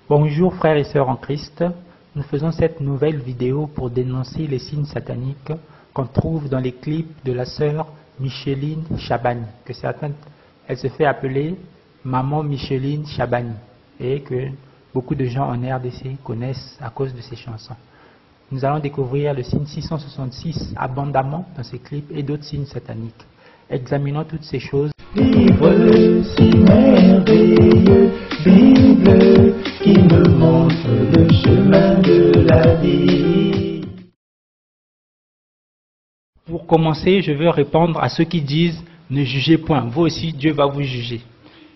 Bonjour frères et sœurs en Christ, nous faisons cette nouvelle vidéo pour dénoncer les signes sataniques qu'on trouve dans les clips de la sœur Micheline Chabani, que certaines, elle se fait appeler Maman Micheline Chabani, et que beaucoup de gens en RDC connaissent à cause de ses chansons. Nous allons découvrir le signe 666 abondamment dans ces clips et d'autres signes sataniques. Examinons toutes ces choses. Livre si merveilleux, Bible qui me montre le chemin de la vie. Pour commencer, je veux répondre à ceux qui disent « Ne jugez point, vous aussi Dieu va vous juger ».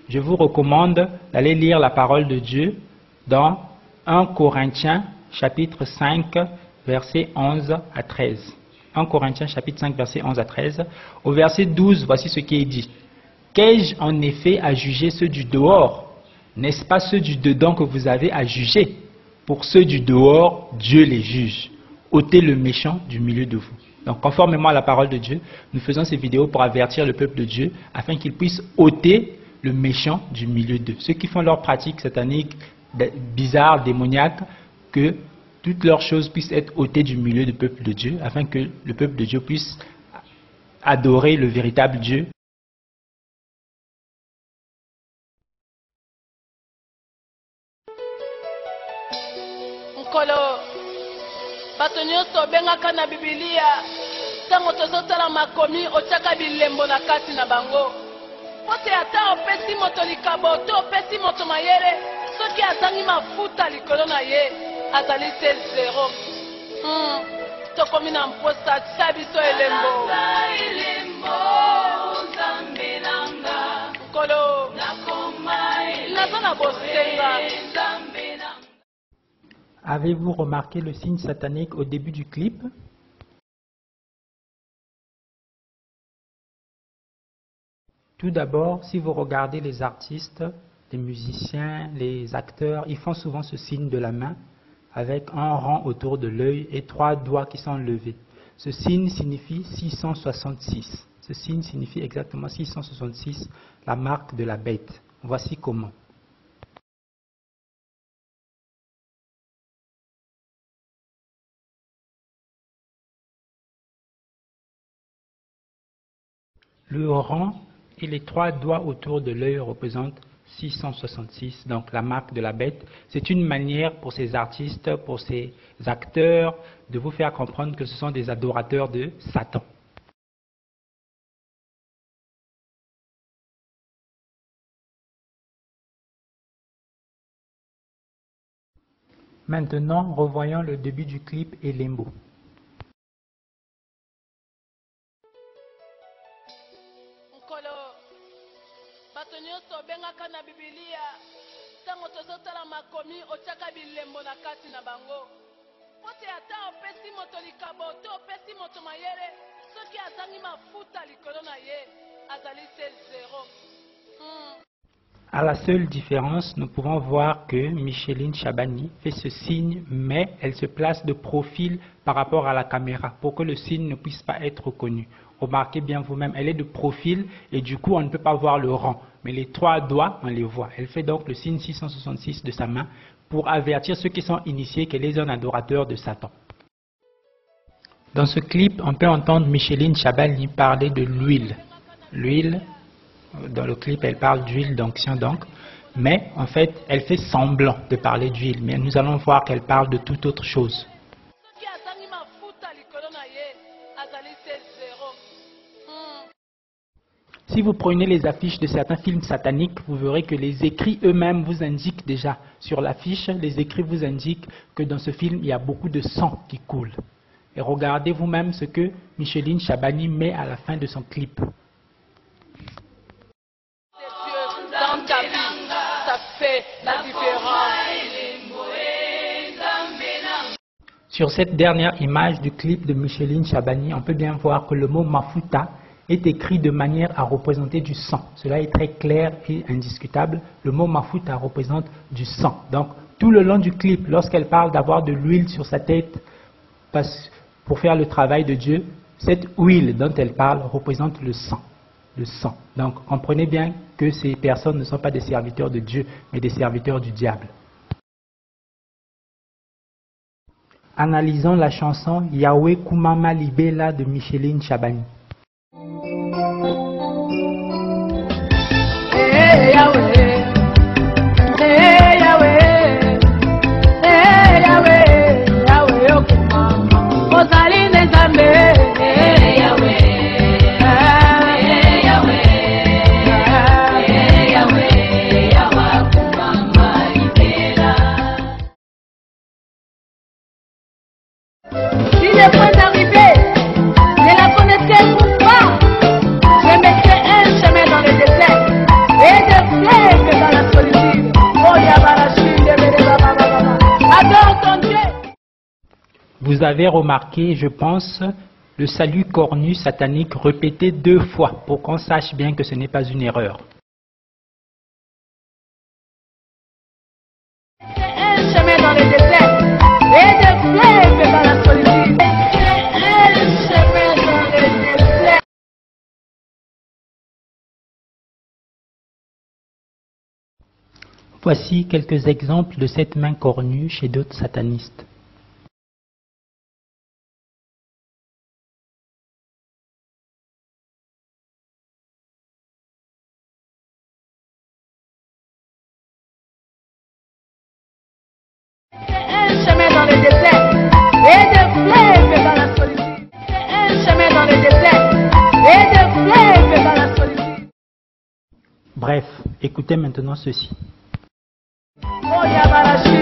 Je vous recommande d'aller lire la parole de Dieu dans 1 Corinthiens chapitre 5 versets 11 à 13. 1 Corinthiens chapitre 5 verset 11 à 13. Au verset 12, voici ce qui est dit. Qu'ai-je en effet à juger ceux du dehors? N'est-ce pas ceux du dedans que vous avez à juger? Pour ceux du dehors, Dieu les juge. Ôtez le méchant du milieu de vous. Donc, conformément à la parole de Dieu, nous faisons ces vidéos pour avertir le peuple de Dieu afin qu'il puisse ôter le méchant du milieu d'eux. Ceux qui font leurs pratiques sataniques, bizarres, démoniaques, que toutes leurs choses puissent être ôtées du milieu du peuple de Dieu afin que le peuple de Dieu puisse adorer le véritable Dieu. Nkolo bato nyonso obengaka na bibilia ntango tozotala makomi otiaka bilembo na kati na bango po te ata opesi moto likabo to opesi moto mayele soki azangi mafuta likolo na ye azali te zero. Tokomi na mposa tia biso elembo nkolo naza na bosenga. Avez-vous remarqué le signe satanique au début du clip? Tout d'abord, si vous regardez les artistes, les musiciens, les acteurs, ils font souvent ce signe de la main avec un rang autour de l'œil et 3 doigts qui sont levés. Ce signe signifie 666. Ce signe signifie exactement 666, la marque de la bête. Voici comment. Le rang et les 3 doigts autour de l'œil représentent 666, donc la marque de la bête. C'est une manière pour ces artistes, pour ces acteurs, de vous faire comprendre que ce sont des adorateurs de Satan. Maintenant, revoyons le début du clip et Limbo. Bato nyonso obengaka na bibilia ntango tozotala makomi otiaka bilembo na kati na bango po te ata opesi moto likabo to opesi moto mayele soki azangi mafuta likolo na ye azali te zero. À la seule différence, nous pouvons voir que Micheline Chabani fait ce signe, mais elle se place de profil par rapport à la caméra pour que le signe ne puisse pas être reconnu. Remarquez bien vous-même, elle est de profil et du coup on ne peut pas voir le rang. Mais les 3 doigts, on les voit. Elle fait donc le signe 666 de sa main pour avertir ceux qui sont initiés qu'elle est un adorateur de Satan. Dans ce clip, on peut entendre Micheline Chabani parler de l'huile. L'huile, dans le clip, elle parle d'huile d'onction donc. Mais en fait, elle fait semblant de parler d'huile. Mais nous allons voir qu'elle parle de toute autre chose. Si vous prenez les affiches de certains films sataniques, vous verrez que les écrits eux-mêmes vous indiquent déjà. Sur l'affiche, les écrits vous indiquent que dans ce film, il y a beaucoup de sang qui coule. Et regardez vous-même ce que Micheline Chabani met à la fin de son clip. Dans ta vie, ça fait la différence. Sur cette dernière image du clip de Micheline Chabani, on peut bien voir que le mot Mafuta est écrit de manière à représenter du sang. Cela est très clair et indiscutable. Le mot Mafuta représente du sang. Donc, tout le long du clip, lorsqu'elle parle d'avoir de l'huile sur sa tête pour faire le travail de Dieu, cette huile dont elle parle représente le sang. Le sang. Donc, comprenez bien que ces personnes ne sont pas des serviteurs de Dieu, mais des serviteurs du diable. Analysons la chanson Yahweh Kumama Libela de Micheline Chabani. Hey Yahweh, hey Yahweh, hey Yahweh, Yahweh okumama, ozali nzambe. Hey Yahweh, hey Yahweh, hey Yahweh, Yahweh okumama libela. Si le point d'arrivée, je la connaissais pourquoi je mettais un chemin dans le désert et de fleuves dans la solitude. Oh Yabarashi, adore ton Dieu. Vous avez remarqué, je pense, le salut cornu satanique répété 2 fois pour qu'on sache bien que ce n'est pas une erreur. Un chemin dans le désert et de fleuves dans la solitude. Un chemin dans le désert. Voici quelques exemples de cette main cornue chez d'autres satanistes. Un chemin dans le désert et de fleuves dans la solitude. Un chemin dans le désert et de fleuves dans la solitude. Bref, écoutez maintenant ceci. Oh Yabarashi,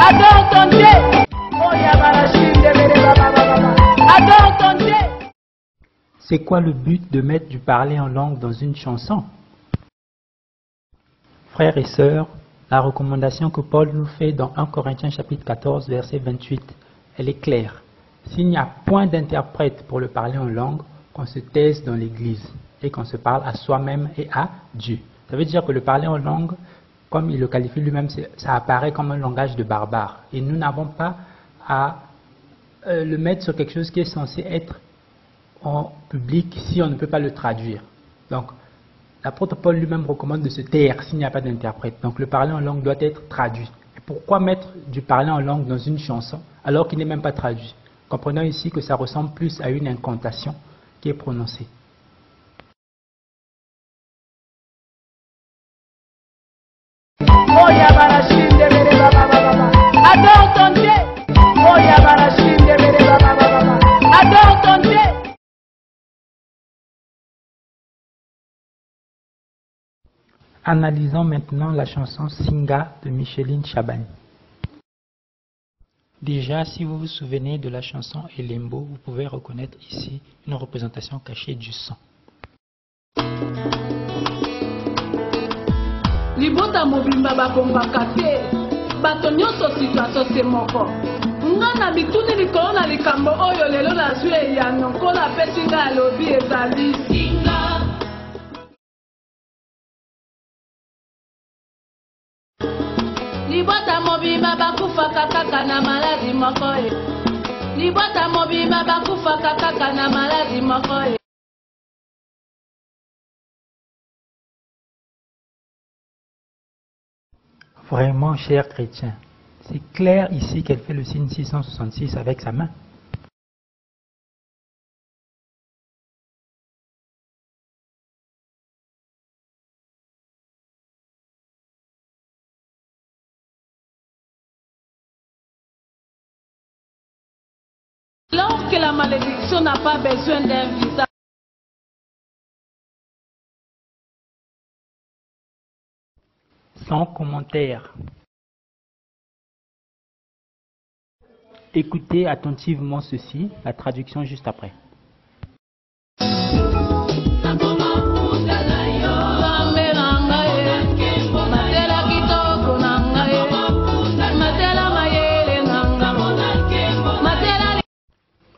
adore ton Dieu. Oh Yabarashi, adore ton Dieu. C'est quoi le but de mettre du parler en langue dans une chanson? Frères et sœurs, la recommandation que Paul nous fait dans 1 Corinthiens chapitre 14, verset 28, elle est claire. S'il n'y a point d'interprète pour le parler en langue, qu'on se taise dans l'église et qu'on se parle à soi-même et à Dieu. Ça veut dire que le parler en langue, comme il le qualifie lui-même, ça apparaît comme un langage de barbare. Et nous n'avons pas à le mettre sur quelque chose qui est censé être en public si on ne peut pas le traduire. Donc, l'apôtre Paul lui-même recommande de se taire s'il n'y a pas d'interprète. Donc, le parler en langue doit être traduit. Et pourquoi mettre du parler en langue dans une chanson alors qu'il n'est même pas traduit? Comprenons ici que ça ressemble plus à une incantation qui est prononcée. Oh Yabarashi, adore ton Dieu. Oh Yabarashi, adore ton Dieu. Analysons maintenant la chanson Singa de Micheline Chabani. Déjà, si vous vous souvenez de la chanson Elembo, vous pouvez reconnaître ici une représentation cachée du sang. Libota mobimba bakombaka te bato nyonso situation se moko nga na bituni likolo na likambo oyo lelo nazwi eyano nkolo apesi nga alobi ezali singa. Libota mobimba bakufaka kaka na maladi moko e. Libota mobimba bakufaka kaka na maladi moko e. Vraiment, chers chrétiens, c'est clair ici qu'elle fait le signe 666 avec sa main. Lorsque la malédiction n'a pas besoin d'un visage. Sans commentaire. Écoutez attentivement ceci, la traduction juste après.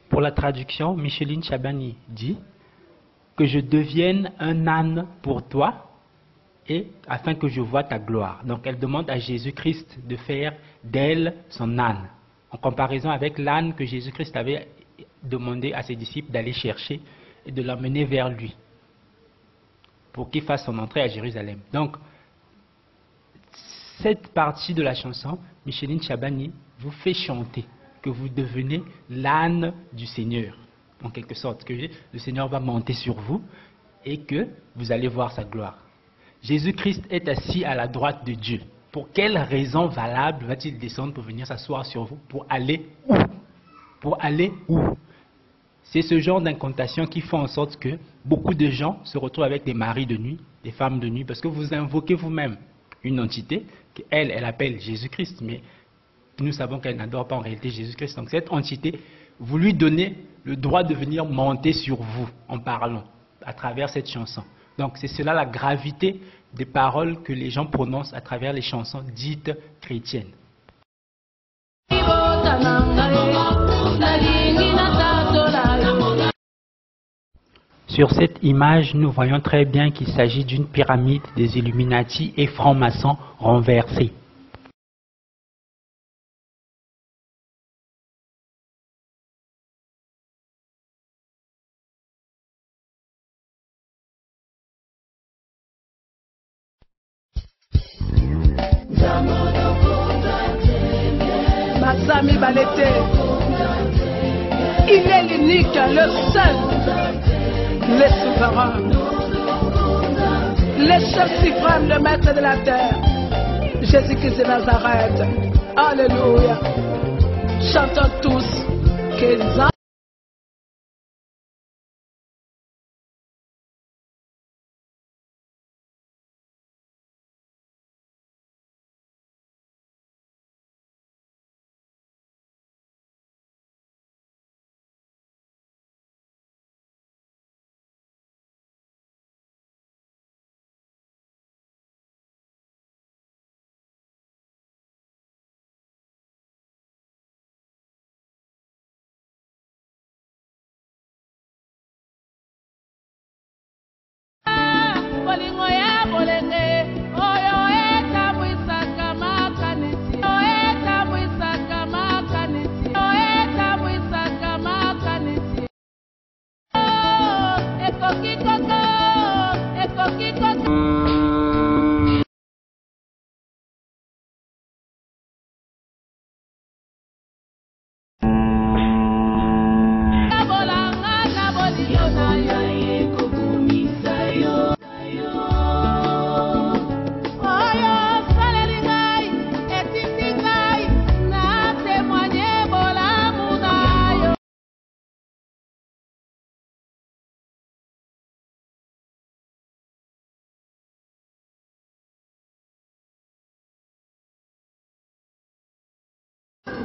Pour la traduction, Micheline Chabani dit que je devienne un âne pour toi et afin que je voie ta gloire. Donc elle demande à Jésus-Christ de faire d'elle son âne, en comparaison avec l'âne que Jésus-Christ avait demandé à ses disciples d'aller chercher et de l'emmener vers lui pour qu'il fasse son entrée à Jérusalem. Donc cette partie de la chanson, Micheline Chabani vous fait chanter, que vous devenez l'âne du Seigneur, en quelque sorte, que le Seigneur va monter sur vous et que vous allez voir sa gloire. Jésus-Christ est assis à la droite de Dieu. Pour quelle raison valable va-t-il descendre pour venir s'asseoir sur vous? Pour aller où? Pour aller où? C'est ce genre d'incantation qui fait en sorte que beaucoup de gens se retrouvent avec des maris de nuit, des femmes de nuit, parce que vous invoquez vous-même une entité qu'elle, elle appelle Jésus-Christ, mais nous savons qu'elle n'adore pas en réalité Jésus-Christ. Donc cette entité, vous lui donnez le droit de venir monter sur vous en parlant à travers cette chanson. Donc c'est cela la gravité des paroles que les gens prononcent à travers les chansons dites chrétiennes. Sur cette image, nous voyons très bien qu'il s'agit d'une pyramide des Illuminati et francs-maçons renversés. Masami Balete, il est l'unique, le seul, le souverain, le chef suprême, le maître de la terre, Jésus-Christ de Nazareth. Alléluia. Chantons tous que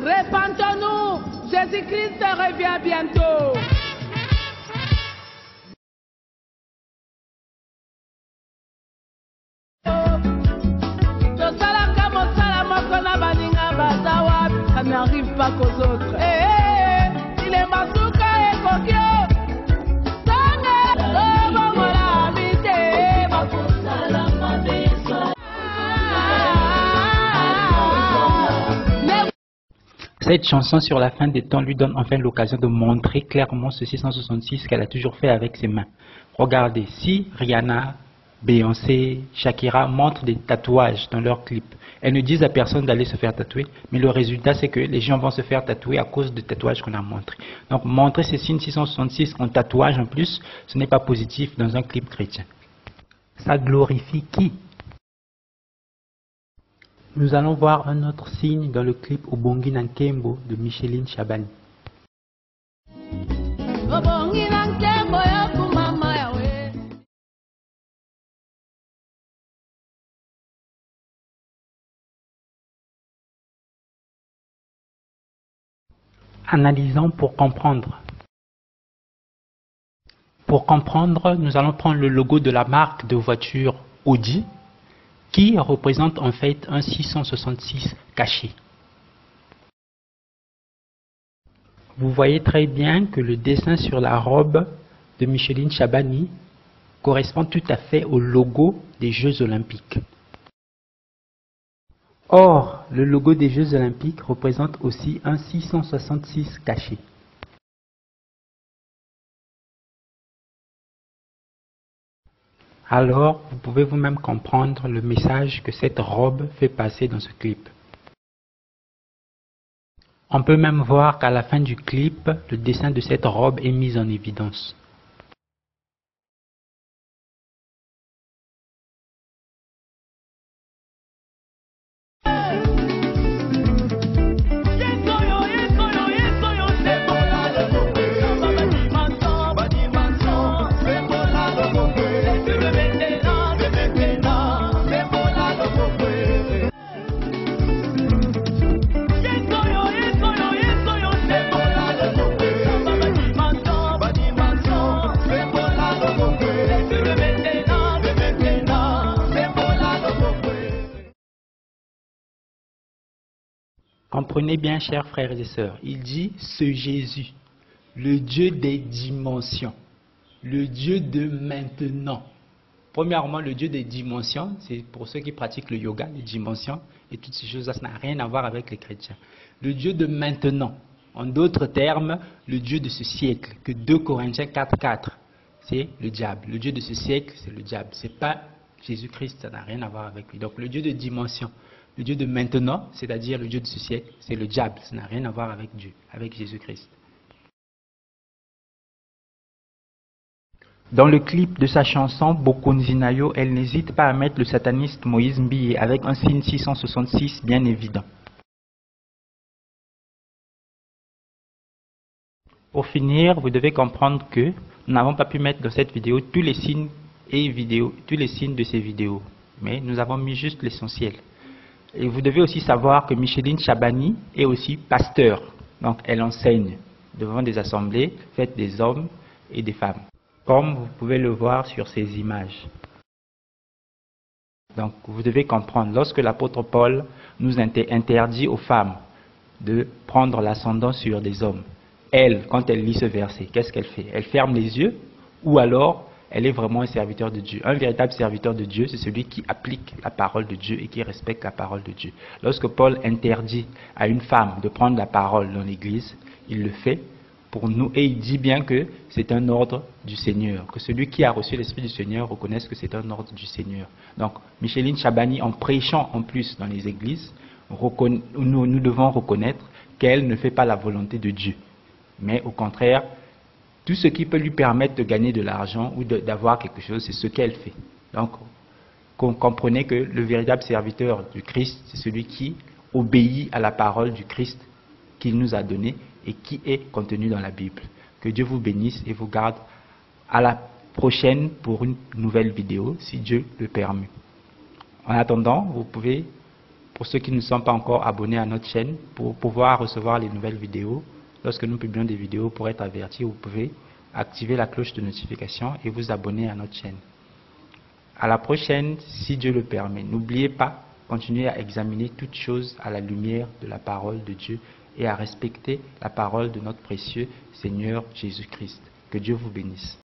repentons-nous, Jésus-Christ revient bientôt. Ça n'arrive pas qu'aux autres. Il est Masuka et Kokyo. Cette chanson sur la fin des temps lui donne enfin l'occasion de montrer clairement ce 666 qu'elle a toujours fait avec ses mains. Regardez, si Rihanna, Beyoncé, Shakira montrent des tatouages dans leurs clips, elles ne disent à personne d'aller se faire tatouer, mais le résultat c'est que les gens vont se faire tatouer à cause de tatouages qu'on a montrés. Donc montrer ces signes 666 en tatouage en plus, ce n'est pas positif dans un clip chrétien. Ça glorifie qui? Nous allons voir un autre signe dans le clip Obongi Nankembo de Micheline Chabani. Analysons pour comprendre. Pour comprendre, nous allons prendre le logo de la marque de voiture Audi, qui représente en fait un 666 caché. Vous voyez très bien que le dessin sur la robe de Micheline Chabani correspond tout à fait au logo des Jeux Olympiques. Or, le logo des Jeux Olympiques représente aussi un 666 caché. Alors, vous pouvez vous-même comprendre le message que cette robe fait passer dans ce clip. On peut même voir qu'à la fin du clip, le dessin de cette robe est mis en évidence. Comprenez bien, chers frères et sœurs, il dit ce Jésus, le Dieu des dimensions, le Dieu de maintenant. Premièrement, le Dieu des dimensions, c'est pour ceux qui pratiquent le yoga, les dimensions et toutes ces choses-là, ça n'a rien à voir avec les chrétiens. Le Dieu de maintenant, en d'autres termes, le Dieu de ce siècle, que 2 Corinthiens 4,4, c'est le diable. Le Dieu de ce siècle, c'est le diable. Ce n'est pas Jésus-Christ, ça n'a rien à voir avec lui. Donc le Dieu de dimension, le Dieu de maintenant, c'est-à-dire le Dieu de ce siècle, c'est le diable. Ça n'a rien à voir avec Dieu, avec Jésus-Christ. Dans le clip de sa chanson Bokonzinayo, elle n'hésite pas à mettre le sataniste Moïse Mbiye avec un signe 666 bien évident. Pour finir, vous devez comprendre que nous n'avons pas pu mettre dans cette vidéo tous les signes de ces vidéos, mais nous avons mis juste l'essentiel. Et vous devez aussi savoir que Micheline Chabani est aussi pasteur. Donc elle enseigne devant des assemblées faites des hommes et des femmes, comme vous pouvez le voir sur ces images. Donc vous devez comprendre, lorsque l'apôtre Paul nous interdit aux femmes de prendre l'ascendant sur des hommes, elle, quand elle lit ce verset, qu'est-ce qu'elle fait? Elle ferme les yeux, ou alors elle est vraiment un serviteur de Dieu. Un véritable serviteur de Dieu, c'est celui qui applique la parole de Dieu et qui respecte la parole de Dieu. Lorsque Paul interdit à une femme de prendre la parole dans l'église, il le fait pour nous et il dit bien que c'est un ordre du Seigneur, que celui qui a reçu l'Esprit du Seigneur reconnaisse que c'est un ordre du Seigneur. Donc, Micheline Chabani, en prêchant en plus dans les églises, nous devons reconnaître qu'elle ne fait pas la volonté de Dieu, mais au contraire, tout ce qui peut lui permettre de gagner de l'argent ou d'avoir quelque chose, c'est ce qu'elle fait. Donc, comprenez que le véritable serviteur du Christ, c'est celui qui obéit à la parole du Christ qu'il nous a donnée et qui est contenue dans la Bible. Que Dieu vous bénisse et vous garde. À la prochaine pour une nouvelle vidéo, si Dieu le permet. En attendant, vous pouvez, pour ceux qui ne sont pas encore abonnés à notre chaîne, pour pouvoir recevoir les nouvelles vidéos, lorsque nous publions des vidéos, pour être avertis, vous pouvez activer la cloche de notification et vous abonner à notre chaîne. À la prochaine, si Dieu le permet. N'oubliez pas, continuez à examiner toutes choses à la lumière de la parole de Dieu et à respecter la parole de notre précieux Seigneur Jésus-Christ. Que Dieu vous bénisse.